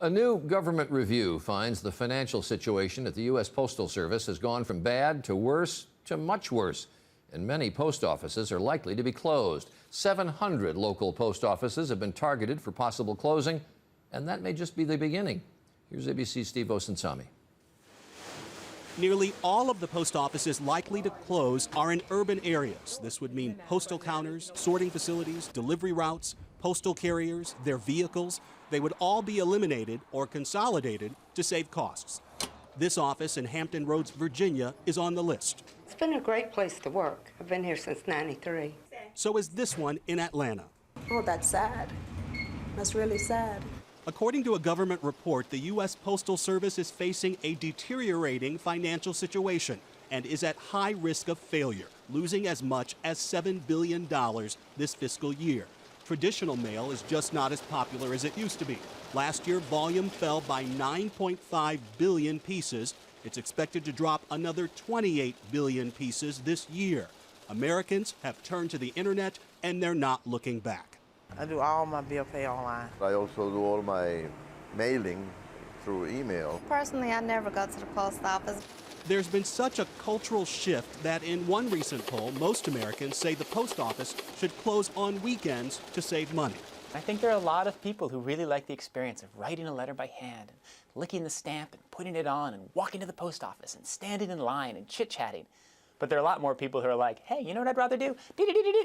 A new government review finds the financial situation at the U.S. Postal Service has gone from bad to worse to much worse, and many post offices are likely to be closed. 700 local post offices have been targeted for possible closing, and that may just be the beginning. Here's ABC's Steve Osunsami. Nearly all of the post offices likely to close are in urban areas. This would mean postal counters, sorting facilities, delivery routes, postal carriers, their vehicles. They would all be eliminated or consolidated to save costs. This office in Hampton Roads, Virginia, is on the list. It's been a great place to work. I've been here since '93. So is this one in Atlanta. Oh, that's sad. That's really sad. According to a government report, the U.S. Postal Service is facing a deteriorating financial situation and is at high risk of failure, losing as much as $7 billion this fiscal year. Traditional mail is just not as popular as it used to be. Last year, volume fell by 9.5 billion pieces. It's expected to drop another 28 billion pieces this year. Americans have turned to the internet, and they're not looking back. I do all my bill pay online. I also do all my mailing through email. Personally, I never go to the post office. There's been such a cultural shift that in one recent poll, most Americans say the post office should close on weekends to save money. I think there are a lot of people who really like the experience of writing a letter by hand and licking the stamp and putting it on and walking to the post office and standing in line and chit-chatting. But there are a lot more people who are like, hey, you know what I'd rather do?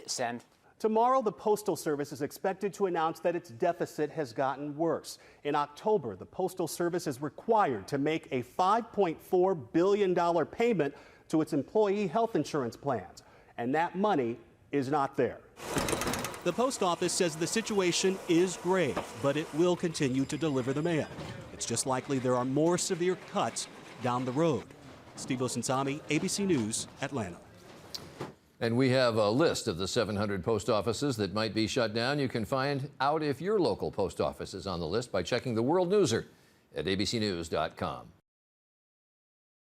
Send. Tomorrow, the Postal Service is expected to announce that its deficit has gotten worse. In October, the Postal Service is required to make a $5.4 billion payment to its employee health insurance plans, and that money is not there. The Post Office says the situation is grave, but it will continue to deliver the mail. It's just likely there are more severe cuts down the road. Steve Osunsami, ABC News, Atlanta. And we have a list of the 700 post offices that might be shut down. You can find out if your local post office is on the list by checking the World Newser at abcnews.com.